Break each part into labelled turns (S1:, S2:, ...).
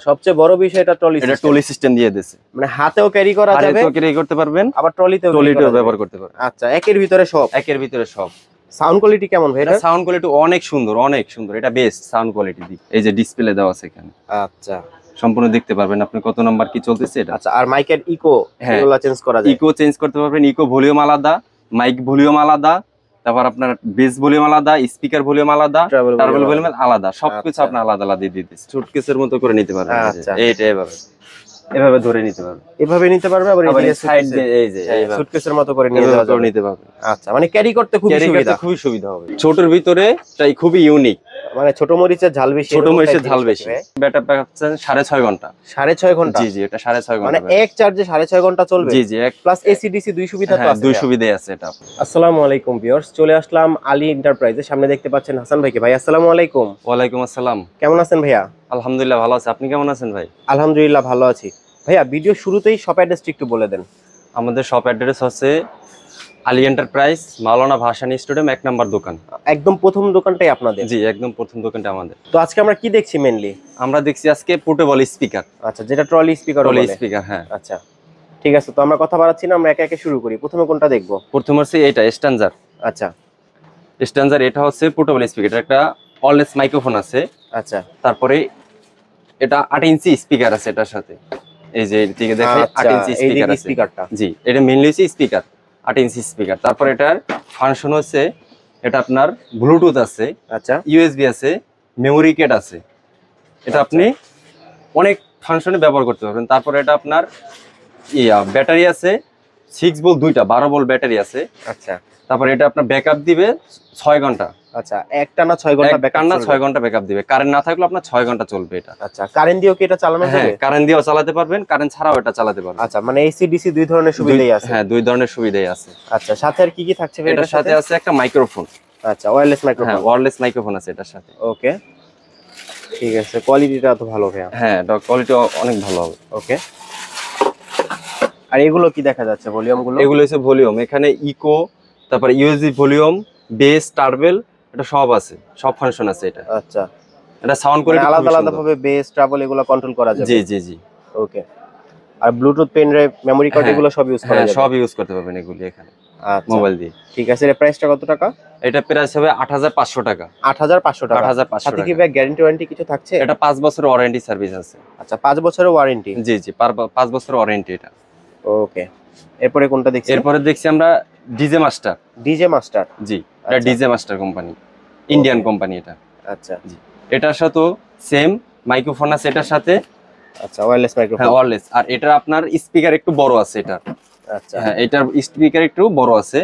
S1: সবচেয়ে বড় বিষয় এটা
S2: ট্রলি সিস্টেম দিয়ে দিয়েছে,
S1: মানে হাতেও ক্যারি করা যাবে,
S2: হাতেও ক্যারি করতে পারবেন,
S1: আবার ট্রলিতেও
S2: ব্যবহার করতে পারবেন।
S1: আচ্ছা, একের ভিতরে সব। সাউন্ড কোয়ালিটি কেমন ভাই? এটা
S2: সাউন্ড কোয়ালিটি অনেক সুন্দর, এটা বেস্ট সাউন্ড কোয়ালিটি। এই যে ডিসপ্লে দেওয়া আছে এখানে,
S1: আচ্ছা,
S2: সম্পূর্ণ দেখতে পারবেন আপনি কত নাম্বার কি চলতেছে এটা।
S1: আচ্ছা, আর মাইকের ইকো এগুলো চেঞ্জ করা যায়?
S2: ইকো চেঞ্জ করতে পারবেন, ইকো ভলিউম আলাদা, মাইক ভলিউম আলাদা, তারপর আপনার বেস ভলিউম আলাদা, স্পিকার ভলিউম আলাদা, ট্রাভেল ভলিউম আলাদা, সবকিছু আপনি আলাদা আলাদা দিয়ে দিতেছে। সুটকেসের মতো করে নিতে পারবেন। এইটা এভাবে ধরে নিতে পারবে,
S1: এভাবে নিতে পারবে, আবার এই সাইড দিয়ে এই যে সুটকেসের মতো করে
S2: নিতে পারবে।
S1: আচ্ছা, মানে ক্যারি করতে
S2: খুবই সুবিধা হবে। ছোটর ভিতরে তাই খুবই ইউনিক,
S1: মানে ছোট মরিচের ঝাল বেশি,
S2: ব্যাটারি ব্যাকআপ 6.5 ঘন্টা।
S1: 6.5 ঘন্টা?
S2: জি এটা 6.5 ঘন্টা,
S1: মানে এক চার্জে 6.5 ঘন্টা চলবে।
S2: জি
S1: প্লাস এসি ডিসি দুই সুবিধা তো আছে?
S2: দুই সুবিধাই আছে এটা।
S1: আসসালামু আলাইকুম ভিউয়ার্স, চলে আসলাম আলী এন্টারপ্রাইজের সামনে। দেখতে পাচ্ছেন হাসান ভাইকে। ভাই আসসালামু আলাইকুম।
S2: ওয়ালাইকুম আসসালাম।
S1: কেমন আছেন ভাইয়া?
S2: আলহামদুলিল্লাহ ভালো আছি, আপনি কেমন আছেন ভাই?
S1: আলহামদুলিল্লাহ ভালো আছি। ভাইয়া ভিডিও শুরুতেই শপ অ্যাড্রেসটি একটু বলে দেন।
S2: আমাদের শপ অ্যাড্রেস হচ্ছে আলী এন্টারপ্রাইজ, মাওলানা ভাসানী স্টেডিয়াম 1 নম্বর দোকান।
S1: একদম প্রথম দোকানটাই আপনাদের?
S2: জি একদম প্রথম দোকানটা আমাদের।
S1: তো আজকে আমরা কি দেখছি মেইনলি?
S2: আমরা দেখছি আজকে পোর্টেবল স্পিকার।
S1: আচ্ছা, যেটা ট্রলি স্পিকার বলে?
S2: ট্রলি স্পিকার, হ্যাঁ।
S1: আচ্ছা ঠিক আছে, তো আমরা কথা বাড়াচ্ছি না, আমরা একে একে শুরু করি। প্রথমে কোনটা দেখব?
S2: প্রথমে হচ্ছে এটা স্ট্যান্ডার।
S1: আচ্ছা,
S2: স্ট্যান্ডার এটা হচ্ছে পোর্টেবল স্পিকার, এটা একটা ওয়্যারলেস মাইক্রোফোন আছে।
S1: আচ্ছা,
S2: তারপরে এটা 8 ইঞ্চি স্পিকার আছে এটার সাথে। এই যে এদিকে দেখেন 8 ইঞ্চি স্পিকার আছে। জি এটা মেইনলি হচ্ছে স্পিকার, 8 ইঞ্চি স্পিকার। তারপর এটার ফাংশন হচ্ছে এটা আপনার ব্লুটুথ আছে,
S1: আচ্ছা,
S2: ইউএসবি আছে, মেমোরি কার্ড আছে। এটা আপনি অনেক ফাংশনে ব্যবহার করতে পারবেন। তারপর এটা আপনার ব্যাটারি আছে 6 ভোল্ট, 2টা 12 ভোল্ট ব্যাটারি আছে।
S1: আচ্ছা,
S2: তারপর এটা আপনার ব্যাকআপ দিবে 6 ঘন্টা।
S1: আচ্ছা, একটানা 6 ঘন্টা ব্যাকআপ?
S2: একটানা 6 ঘন্টা ব্যাকআপ দিবে, কারেন্ট না থাকলে আপনার 6 ঘন্টা চলবে এটা।
S1: আচ্ছা, কারেন্ট দিয়েও কি এটা চালানো যাবে?
S2: হ্যাঁ কারেন্ট দিয়েও চালাতে পারবেন, কারেন্ট ছাড়াও এটা চালাতে পারবেন।
S1: আচ্ছা, মানে এসি ডিসি দুই ধরনের সুবিধাই আছে?
S2: হ্যাঁ দুই ধরনের সুবিধাই আছে।
S1: আচ্ছা, সাথে আর কি কি থাকছে?
S2: এটার সাথে আছে একটা মাইক্রোফোন।
S1: আচ্ছা, ওয়্যারলেস মাইক্রোফোন?
S2: হ্যাঁ ওয়্যারলেস মাইক্রোফোন আছে এটার সাথে।
S1: ওকে ঠিক আছে, কোয়ালিটিটা তো ভালো ভাইয়া?
S2: হ্যাঁ কোয়ালিটি অনেক ভালো হবে।
S1: ওকে, আর এগুলো কি দেখা যাচ্ছে ভলিউমগুলো?
S2: এগুলো হচ্ছে ভলিউম, এখানে ইকো, তারপর ইউএসবি ভলিউম, বেস, টার্বেল, এটা সব আছে, সব ফাংশন আছে এটা।
S1: আচ্ছা,
S2: এটা সাউন্ড কোয়ালিটি
S1: আলাদা আলাদা ভাবে বেস, ট্রাবল এগুলো কন্ট্রোল করা যাবে?
S2: জি জি জি।
S1: ওকে, আর Bluetooth, pen drive, memory card এগুলো সব ইউজ করা যাবে?
S2: সব ইউজ করতে পারবেন এগুলি এখানে মোবাইল দিয়ে।
S1: ঠিক আছে, এর প্রাইসটা কত টাকা?
S2: এটা প্রাইস হবে 8500 টাকা।
S1: 8500 টাকা?
S2: 8500
S1: সাথে কি ব্যাক গ্যারান্টি ওয়ারেন্টি কিছু থাকছে?
S2: এটা 5 বছরের ওয়ারেন্টি সার্ভিস আছে।
S1: আচ্ছা, 5 বছরের ওয়ারেন্টি?
S2: জি জি 5 বছরের ওয়ারেন্টি এটা।
S1: ওকে, এরপরে কোনটা দেখছি?
S2: এরপরে দেখছি আমরা ডিজে মাস্টার।
S1: DJ master?
S2: জি এটা DJ master company, Indian company এটা।
S1: আচ্ছা,
S2: জি এটার সাথে সেম মাইক্রোফোন আছে এটার সাথে।
S1: আচ্ছা, ওয়্যারলেস মাইক্রোফোন?
S2: হ্যাঁ ওয়্যারলেস। আর এটা আপনার স্পিকার একটু বড় আছে এটা।
S1: আচ্ছা,
S2: হ্যাঁ এটার স্পিকার একটু বড় আছে,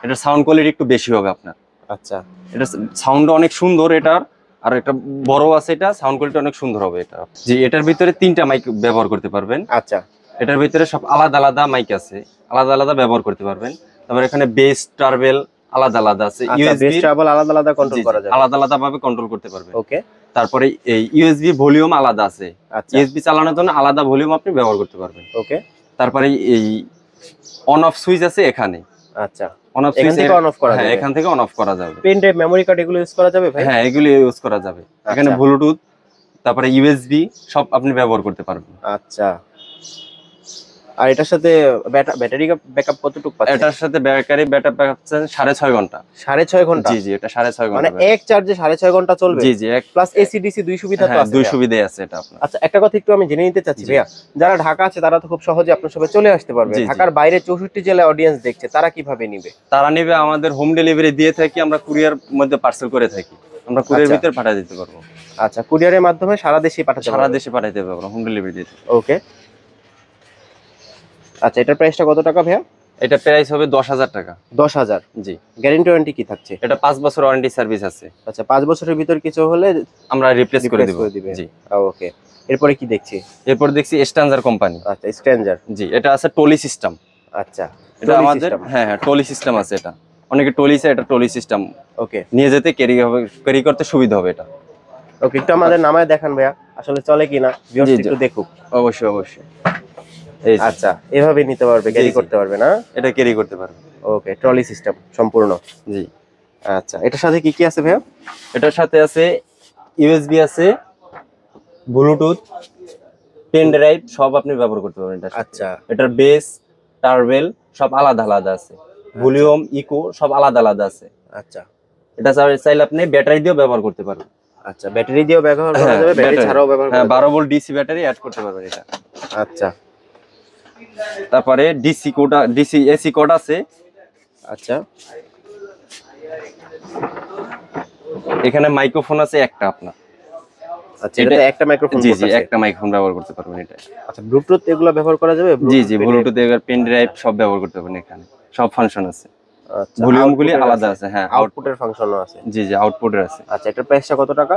S2: এটার সাউন্ড কোয়ালিটি একটু বেশি হবে আপনার।
S1: আচ্ছা,
S2: এটা সাউন্ড অনেক সুন্দর এটার, আর এটা বড় আছে, এটা সাউন্ড কোয়ালিটি অনেক সুন্দর হবে এটা। জি এটার ভিতরে 3টা মাইক ব্যবহার করতে পারবেন।
S1: আচ্ছা,
S2: এটার ভিতরে সব আলাদা আলাদা মাইক আছে, আলাদা আলাদা ব্যবহার করতে পারবেন। তারপর এখানে বেস, টার্বেল আলাদা আলাদা আছে,
S1: ইউএসবি বেস ট্রাবল আলাদা আলাদা কন্ট্রোল করা যাবে?
S2: আলাদা আলাদা ভাবে কন্ট্রোল করতে পারবেন।
S1: ওকে,
S2: তারপরে এই ইউএসবি ভলিউম আলাদা আছে,
S1: আচ্ছা,
S2: ইউএসবি চালানোর জন্য আলাদা ভলিউম আপনি ব্যবহার করতে পারবেন।
S1: ওকে,
S2: তারপরে এই অন অফ সুইচ আছে এখানে।
S1: আচ্ছা,
S2: অন অফ
S1: এখান থেকে অন অফ করা যাবে?
S2: হ্যাঁ এখান থেকে অন অফ করা যাবে।
S1: পেন ড্রাইভ, মেমরি কার্ড এগুলো ইউজ করা যাবে ভাই?
S2: হ্যাঁ এগুলি ইউজ করা যাবে। এখানে ব্লুটুথ, তারপরে ইউএসবি সব আপনি ব্যবহার করতে পারবেন।
S1: আচ্ছা, আর এটার সাথে ব্যাটারি ব্যাকআপ কতটুকু পাচ্ছেন?
S2: এটার সাথে ব্যাটারি ব্যাকআপ পাচ্ছেন 6.5 ঘন্টা।
S1: 6.5 ঘন্টা?
S2: জি জি এটা 6.5 ঘন্টা,
S1: মানে এক চার্জে 6.5 ঘন্টা চলবে?
S2: জি জি।
S1: প্লাস এসি ডিসি দুই সুবিধা তো আছে?
S2: দুই সুবিধাই আছে এটা আপনার।
S1: আচ্ছা, একটা কথা একটু আমি জেনে নিতে চাচ্ছি ভাইয়া, যারা ঢাকা আছে তারা তো খুব সহজে আপনার সবাই চলে আসতে পারবে, ঢাকার বাইরে 64 জেলায় অডিয়েন্স দেখছে, তারা কিভাবে নিবে?
S2: তারা নেবে আমাদের হোম ডেলিভারি দিয়ে থাকি, আমরা কুরিয়ার মধ্যে পার্সেল করে থাকি, আমরা কুরিয়ার ভিতরে পাঠিয়ে দিতে পারবো।
S1: আচ্ছা, কুরিয়ারের মাধ্যমে সারা দেশে পাঠাতে পারবো?
S2: সারা দেশে পাঠাতে পারবো হোম ডেলিভারি দিতে।
S1: ওকে, আচ্ছা, এটার প্রাইসটা কত টাকা ভাইয়া?
S2: এটা প্রাইস হবে 10,000 টাকা।
S1: 10,000?
S2: জি।
S1: গ্যারান্টি ওয়ারেন্টি কি থাকছে?
S2: এটা 5 বছর ওয়ারেন্টি সার্ভিস আছে।
S1: আচ্ছা, 5 বছরের ভিতর কিছু হলে
S2: আমরা রিপ্লেস করে দেব। জি।
S1: ওকে, এরপরে কি দেখছি?
S2: এরপর দেখছি স্ট্যান্ডার কোম্পানি।
S1: আচ্ছা, স্ট্যান্ডার?
S2: জি এটা আছে টলি সিস্টেম।
S1: আচ্ছা,
S2: এটা আমাদের হ্যাঁ টলি সিস্টেম আছে এটা। অনেকে টলিছে, এটা টলি সিস্টেম।
S1: ওকে,
S2: নিয়ে যেতে ক্যারি করতে সুবিধা হবে এটা।
S1: ওকে, একটু আমাদের নামায় দেখান ভাইয়া, আসলে চলে কিনা ভিউয়ার্স একটু দেখুক।
S2: অবশ্যই অবশ্যই।
S1: আচ্ছা, এভাবে নিতে পারবে, ক্যারি করতে পারবে না?
S2: এটা ক্যারি করতে পারবে।
S1: ওকে, ট্রলি সিস্টেম সম্পূর্ণ?
S2: জি।
S1: আচ্ছা, এটার সাথে কি কি আছে ভাইয়া?
S2: এটার সাথে আছে ইউএসবি আছে, ব্লুটুথ, পেন ড্রাইভ সব আপনি ব্যবহার করতে পারবেন এটা।
S1: আচ্ছা,
S2: এটার বেস, টার্বেল সব আলাদা আলাদা আছে, ভলিউম, ইকো সব আলাদা আলাদা আছে।
S1: আচ্ছা,
S2: এটা চাইলে আপনি ব্যাটারি দিয়েও ব্যবহার করতে পারবেন।
S1: আচ্ছা, ব্যাটারি দিয়েও ব্যবহার করা যাবে, ব্যাটারি ছাড়াও ব্যবহার করা
S2: হ্যাঁ,
S1: যাবে।
S2: 12 ভোল্ট ডিসি ব্যাটারি অ্যাড করতে পারবেন এটা।
S1: আচ্ছা,
S2: তারপরে DC code, DC AC code আছে।
S1: আচ্ছা,
S2: এখানে মাইক্রোফোন আছে একটা আপনার।
S1: আচ্ছা, এটাতে একটা মাইক্রোফোন
S2: জি
S1: আছে।
S2: একটা মাইক্রোফোন ব্যবহার করতে পারবেন এটা।
S1: আচ্ছা, ব্লুটুথ এগুলো ব্যবহার করা যাবে?
S2: জি ব্লুটুথ এর পেন ড্রাইভ সব ব্যবহার করতে পারবেন এখানে, সব ফাংশন আছে।
S1: আচ্ছা,
S2: ভলিউম গুলি আলাদা আছে। হ্যাঁ,
S1: আউটপুটের ফাংশনও আছে।
S2: জি আউটপুটের আছে।
S1: আচ্ছা, এটার প্রাইসটা কত টাকা?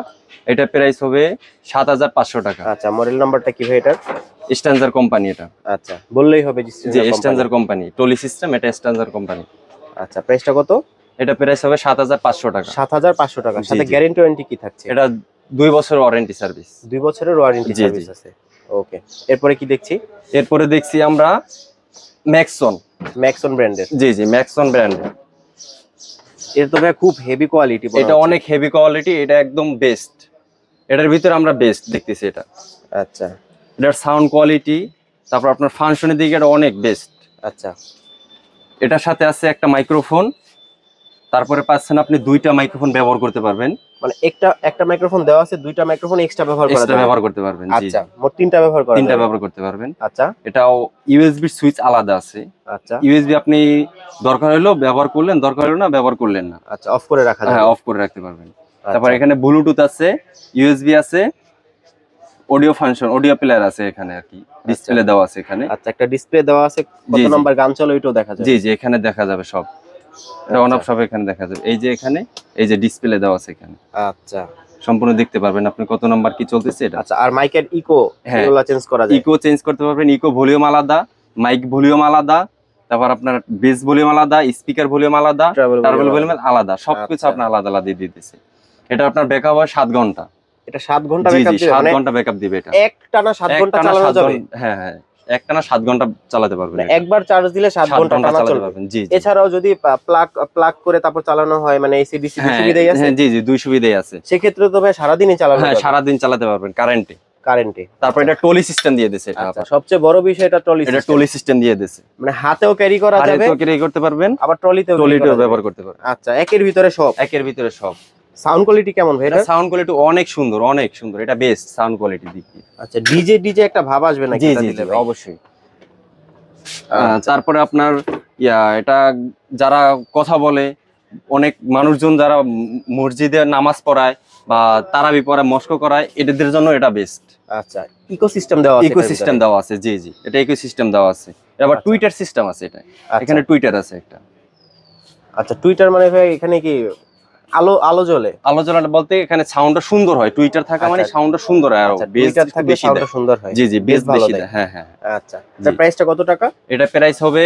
S2: এটা প্রাইস হবে 7500 টাকা।
S1: আচ্ছা, মডেল নাম্বারটা কি ভাই এটার?
S2: স্ট্যান্ডার্ড কোম্পানি এটা।
S1: আচ্ছা, বললেই হবে
S2: G standard company, trolley system, এটা স্ট্যান্ডার্ড কোম্পানি।
S1: আচ্ছা, প্রাইসটা কত?
S2: এটা প্রাইস হবে 7500 টাকা।
S1: 7500 টাকা। সাথে গ্যারান্টি ওয়ারেন্টি কি থাকছে?
S2: এটা 2 বছরের ওয়ারেন্টি সার্ভিস।
S1: 2 বছরের ওয়ারেন্টি সার্ভিস আছে। ওকে, এরপরে কি দেখছি?
S2: এরপরে দেখছি আমরা
S1: ম্যাক্সন ব্র্যান্ডের।
S2: জি ম্যাক্সন ব্র্যান্ডের।
S1: এটা তো ভাই খুব হেভি কোয়ালিটি।
S2: এটা অনেক হেভি কোয়ালিটি, এটা একদম বেস্ট। এটার ভিতরে আমরা বেস্ট দেখতেছি এটা।
S1: আচ্ছা,
S2: এটার সাউন্ড কোয়ালিটি, তারপর আপনার ফাংশনের দিকে এটা অনেক বেস্ট।
S1: আচ্ছা,
S2: এটার সাথে আছে একটা মাইক্রোফোন, তারপরে পাচ্ছেন আপনি 2টা মাইক্রোফোন ব্যবহার করতে পারবেন।
S1: মানে একটা মাইক্রোফোন দেওয়া আছে, 2টা মাইক্রোফোন এক্সট্রা ব্যবহার
S2: করতে পারবেন। জি
S1: আচ্ছা, মোট 3টা ব্যবহার করা
S2: 3টা ব্যবহার করতে পারবেন।
S1: আচ্ছা,
S2: এটাও ইউএসবি সুইচ আলাদা আছে।
S1: আচ্ছা,
S2: ইউএসবি আপনি দরকার হলো ব্যবহার করলেন, দরকার হলো না ব্যবহার করলেন না।
S1: আচ্ছা, অফ করে রাখা যাবে।
S2: হ্যাঁ, অফ করে রাখতে পারবেন। তারপর এখানে ব্লুটুথ আছে, ইউএসবি আছে, অডিও ফাংশন, অডিও প্লেয়ার আছে এখানে আর কি, ডিসপ্লে দেওয়া আছে এখানে।
S1: আচ্ছা, একটা ডিসপ্লে দেওয়া আছে, কত নাম্বার গান চলে ওইটাও দেখা যাবে।
S2: জি এখানে দেখা যাবে সব, এটা অন অফ সব এখানে দেখা যাবে। এই যে এখানে এই যে ডিসপ্লে দেওয়া আছে এখানে।
S1: আচ্ছা,
S2: সম্পূর্ণ দেখতে পারবেন আপনি কত নাম্বার কি চলতেছে এটা।
S1: আচ্ছা, আর মাইকের ইকো এগুলো চেঞ্জ করা যায়?
S2: ইকো চেঞ্জ করতে পারবেন, ইকো ভলিউম আলাদা, মাইক ভলিউম আলাদা, তারপর আপনার বেস ভলিউম আলাদা, স্পিকার ভলিউম আলাদা, টার্বেল ভলিউম আলাদা, সবকিছু আপনার আলাদা আলাদা দিয়ে দিতেছে। এটা আপনার ব্যাকআপ হয় 7 ঘন্টা।
S1: এটা 7 ঘন্টা ব্যাকআপ দিবে?
S2: 7 ঘন্টা ব্যাকআপ দিবে এটা।
S1: একটানা 7 ঘন্টা চালানো যাবে?
S2: হ্যাঁ, একটানা 7 ঘন্টা চালাতে পারবেন।
S1: একবার চার্জ দিলে 7 ঘন্টা চালাতে পারবেন।
S2: জি।
S1: এছাড়াও যদি প্লাগ করে তারপর চালানো হয়, মানে এসি ডিসি সুবিধাই আছে?
S2: হ্যাঁ, জি 2 সুবিধাই আছে।
S1: সেক্ষেত্রে তো ভাই সারাদিনই চালানো যাবে?
S2: হ্যাঁ, সারাদিন চালাতে পারবেন কারেন্টে। তারপর এটা টলি সিস্টেম দিয়ে দিয়েছে এটা।
S1: আচ্ছা, সবচেয়ে বড় বিষয় এটা টলি
S2: সিস্টেম দিয়ে দিয়েছে।
S1: মানে হাতেও ক্যারি করা যাবে,
S2: হাতেও ক্যারি করতে পারবেন, আবার টলিতেও ব্যবহার করতে পারবেন।
S1: আচ্ছা, একের ভিতরে সব। সাউন্ড কোয়ালিটি কেমন ভাই? এটা
S2: সাউন্ড কোয়ালিটি অনেক সুন্দর, এটা বেস্ট সাউন্ড কোয়ালিটি দিক দিয়ে।
S1: আচ্ছা, ডিজে একটা ভাব আসবে নাকি?
S2: জি অবশ্যই। তারপরে আপনার এটা যারা কথা বলে, অনেক মানুষজন যারা মসজিদে নামাজ পড়ায় বা তারাবি পড়ায়, মস্ক করায়, এদের জন্য এটা বেস্ট।
S1: আচ্ছা, ইকোসিস্টেম দেওয়া আছে?
S2: জি এটা ইকোসিস্টেম দেওয়া আছে। আবার টুইটার সিস্টেম আছে এটা। এখানে টুইটার আছে একটা।
S1: আচ্ছা, টুইটার মানে ভাই এখানে কি আলো জ্বলে
S2: বলতে এখানে সাউন্ডটা সুন্দর হয়, টুইটার থাকা মানে সাউন্ডটা সুন্দর হয়, আর
S1: বেসটা থাকে সাউন্ডটা সুন্দর হয়।
S2: জি বেস ভালো দেয়। হ্যাঁ।
S1: আচ্ছা, এর প্রাইসটা কত টাকা?
S2: এটা প্রাইস হবে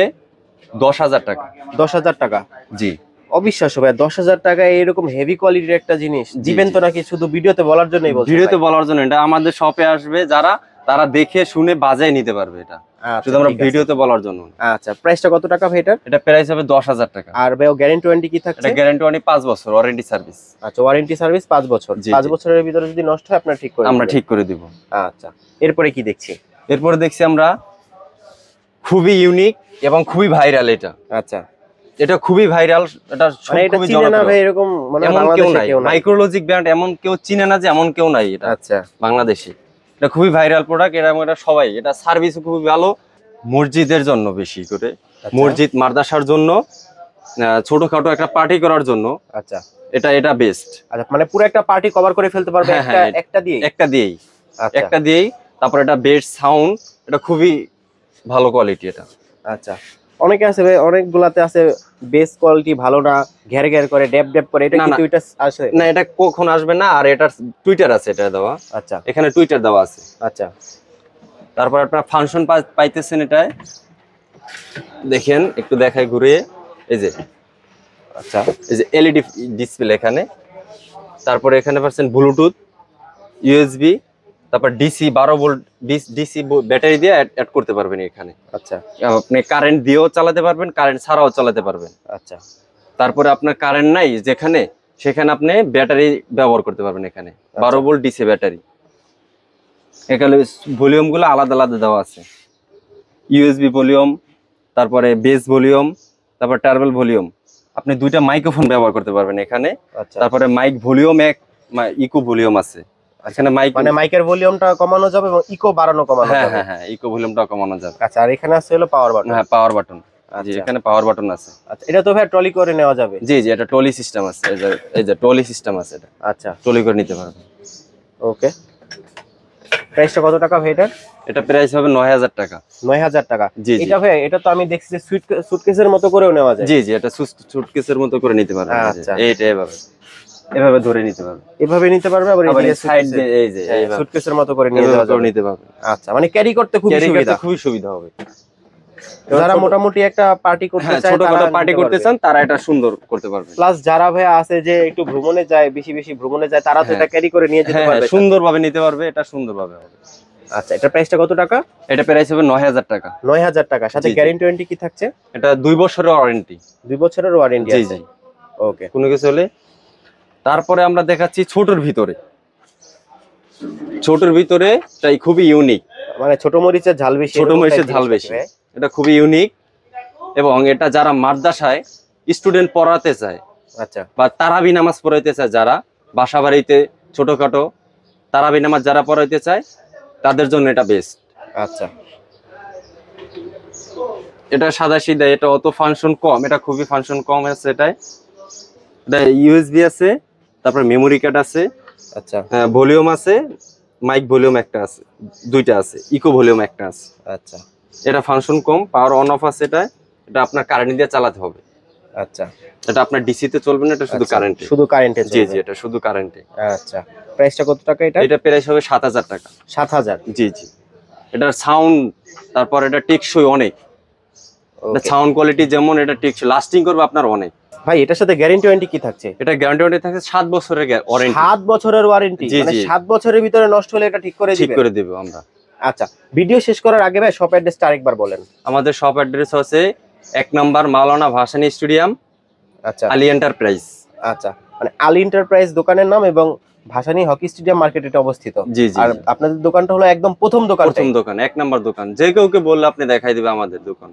S2: 10000 টাকা।
S1: 10000 টাকা?
S2: জি।
S1: অবিশ্বাস্য ভাই, 10000 টাকায় এরকম হেভি কোয়ালিটির একটা জিনিস দিবেন তো নাকি শুধু ভিডিওতে বলার জন্যই বলছেন?
S2: ভিডিওতে বলার জন্য। এটা আমাদের শপে আসবে যারা, তারা দেখে শুনে বাজায় নিতে পারবে এটা, শুধু আমরা ভিডিওতে বলার জন্য।
S1: আচ্ছা, প্রাইসটা কত টাকা ভাই এটার?
S2: এটা প্রাইস হবে 10000 টাকা।
S1: আর ভাই গ্যারান্টি ওয়ারেন্টি কি থাকছে?
S2: এটা গ্যারান্টি 5 বছর ওয়ারেন্টি সার্ভিস।
S1: আচ্ছা, ওয়ারেন্টি সার্ভিস 5 বছর। 5 বছরের ভিতরে যদি নষ্ট হয় আমরা ঠিক করে দিব। আচ্ছা, এরপরে কি দেখছি?
S2: এরপরে দেখছি আমরা খুবই ইউনিক এবং খুবই ভাইরাল এটা।
S1: আচ্ছা,
S2: এটা খুবই ভাইরাল, এটা
S1: খুবই জনপ্রিয়। এরকম মানে বাংলাদেশে কেউ নাই,
S2: মাইক্রোলজিক ব্র্যান্ড এমন কেউ চিনে না, যে এমন কেউ নাই এটা। আচ্ছা, বাংলাদেশে এটা খুবই ভাইরাল প্রোডাক্ট। এটা সবাই, এটা সার্ভিসও খুবই ভালো, মসজিদের জন্য বেশি করে, মসজিদ মাদ্রাসার জন্য, ছোটখাটো একটা পার্টি করার জন্য। আচ্ছা, এটা বেস্ট।
S1: আচ্ছা, মানে পুরো একটা পার্টি কভার করে ফেলতে পারবে একটা দিয়েই।
S2: তারপর এটা বেস্ট সাউন্ড, এটা খুবই ভালো কোয়ালিটি এটা।
S1: আচ্ছা, অনেকে আছে ভাই, অনেকগুলাতে আছে বেস কোয়ালিটি ভালো না, ঘের করে ড্যাপ করে। এটা কি টুইটার আসে
S2: না? এটা কখন আসবে না। আর এটা টুইটার আছে এটা দেওয়া। আচ্ছা, এখানে টুইটার দেওয়া আছে। আচ্ছা, তারপর আপনার ফাংশন পাইতেছেন এটায়, দেখেন একটু দেখাই ঘুরে। এই যে, আচ্ছা, এই যে এলইডি ডিসপ্লে এখানে। তারপরে এখানে পাচ্ছেন ব্লুটুথ, ইউএসবি, তারপর ডিসি 12 ভোল্ট ডিসি ব্যাটারি দিয়ে অ্যাড করতে পারবেন এখানে। আচ্ছা, আপনি কারেন্ট দিয়েও চালাতে পারবেন, কারেন্ট ছাড়াও চালাতে পারবেন। আচ্ছা, তারপরে আপনার কারেন্ট নাই যেখানে, সেখানে আপনি ব্যাটারি ব্যবহার করতে পারবেন এখানে। 12 ভোল্ট ডিসি ব্যাটারি। এখানে ভলিউম গুলো আলাদা আলাদা দেওয়া আছে, ইউএসবি ভলিউম, তারপরে বেস ভলিউম, তারপর টার্বেল ভলিউম। আপনি দুইটা মাইক্রোফোন ব্যবহার করতে পারবেন এখানে। তারপরে মাইক ভলিউম এক, ইকো ভলিউম আছে এখানে। মাইক
S1: মানে মাইকের ভলিউমটা কমানো যাবে এবং ইকো বাড়ানো কমানো যাবে।
S2: হ্যাঁ হ্যাঁ, ইকো ভলিউমটা কমানো যাবে।
S1: আচ্ছা, আর এখানে আছে হলো পাওয়ার বাটন।
S2: হ্যাঁ, পাওয়ার বাটন। জি, এখানে পাওয়ার বাটন আছে।
S1: আচ্ছা, এটা তো ভাই ট্রলি করে নেওয়া যাবে।
S2: জি জি, এটা ট্রলি সিস্টেম আছে, এই যে ট্রলি সিস্টেম আছে এটা।
S1: আচ্ছা,
S2: ট্রলি করে নিতে পারবেন।
S1: ওকে, প্রাইসটা কত টাকা ভাই এটার?
S2: এটা প্রাইস হবে 9000 টাকা।
S1: 9000 টাকা।
S2: জি জি।
S1: এটা ভাই, এটা তো আমি দেখছি যে সুটকেসের মতো করেও নেওয়া যায়।
S2: জি জি, এটা সুটকেসের মতো করে নিতে পারবেন।
S1: আচ্ছা,
S2: এইটা এভাবে ধরে নিতে পারবেন,
S1: এভাবে নিতে পারবে, আবার এই সাইড দিয়ে এই যে সুটকেসের মতো করে নিয়ে যাওয়া যাবে,
S2: নিতে পারবেন।
S1: আচ্ছা, মানে ক্যারি করতে খুবই সুবিধা
S2: হবে।
S1: যারা মোটামুটি একটা পার্টি করতে চায়,
S2: ছোটখাটো পার্টি করতে চান, তারা এটা সুন্দর করতে পারবে।
S1: প্লাস যারা ভাই আছে যে একটু ভ্রমণে যায়, বেশি ভ্রমণে যায়, তারা তো এটা ক্যারি করে নিয়ে যেতে পারবে,
S2: সুন্দরভাবে নিতে পারবে, এটা সুন্দরভাবে হবে।
S1: আচ্ছা, এটা প্রাইসটা কত টাকা?
S2: এটা প্রাইস হবে 9000 টাকা।
S1: 9000 টাকা, সাথে গ্যারান্টি ওয়ারেন্টি কি থাকছে?
S2: এটা 2 বছরের ওয়ারেন্টি।
S1: 2 বছরের ওয়ারেন্টি আছে।
S2: জি জি,
S1: ওকে,
S2: কোনো কিছু হলে। তারপরে আমরা দেখাচ্ছি ছোটর ভিতরে। ছোটর ভিতরে তাই খুবই ইউনিক,
S1: মানে ছোট মরিচের ঝাল বেশি।
S2: ছোট মরিচের ঝাল বেশি, এটা খুবই ইউনিক। এবং এটা যারা মাদ্রাসায় স্টুডেন্ট পড়াতে চায়,
S1: আচ্ছা,
S2: বা তারাবি নামাজ পড়াইতে চায়, যারা বাসা বাড়িতে ছোটখাটো তারাবি নামাজ যারা পড়াইতে চায়, তাদের জন্য এটা বেস্ট।
S1: আচ্ছা,
S2: এটা সাদা সিধা, এটা অত ফাংশন কম, এটা খুবই ফাংশন কম আছে। এটা ইউএসবি আছে, তারপর মেমোরি কার্ড আছে,
S1: আচ্ছা,
S2: ভলিউম আছে, মাইক ভলিউম একটা আছে, দুইটা আছে, ইকো ভলিউম একটা আছে।
S1: আচ্ছা,
S2: এটা function com, power on of আছে। এটা আপনার কারেন্ট দিয়ে চালাতে হবে।
S1: আচ্ছা,
S2: এটা আপনার ডিসি তে চলবে না, এটা শুধু কারেন্টে।
S1: শুধু কারেন্টে?
S2: জি জি, এটা শুধু কারেন্টে।
S1: আচ্ছা, প্রাইসটা কত টাকা এটা?
S2: এটা প্রাইস হবে 7000 টাকা।
S1: 7000?
S2: জি জি। এটার সাউন্ড, তারপর এটা টেকসই অনেক, এটা সাউন্ড কোয়ালিটি যেমন, এটা টেকসই, লাস্টিং করবে আপনার অনেক।
S1: ভাই, এটার সাথে গ্যারান্টি ওয়ারেন্টি কি থাকছে?
S2: এটা গ্যারান্টি ওয়ারেন্টি থাকছে 7 বছরের ওয়ারেন্টি।
S1: 7 বছরের ওয়ারেন্টি? মানে 7 বছরের ভিতরে নষ্ট হলে এটা ঠিক করে দেব
S2: আমরা।
S1: আচ্ছা, ভিডিও শেষ করার আগে ভাই শপ অ্যাড্রেসটা আরেকবার বলেন।
S2: আমাদের শপ অ্যাড্রেস হচ্ছে 1 নম্বর মাওলানা ভাসানী স্টেডিয়াম,
S1: আচ্ছা,
S2: আলী এন্টারপ্রাইজ।
S1: আচ্ছা, মানে আলী এন্টারপ্রাইজ দোকানের নাম, এবং ভাসানী হকি স্টেডিয়াম মার্কেট এটা অবস্থিত।
S2: জি জি।
S1: আর আপনাদের দোকানটা হলো একদম প্রথম দোকান,
S2: 1 নম্বর দোকান। যে কেউকে বললে আপনি দেখাই দিবে আমাদের দোকান।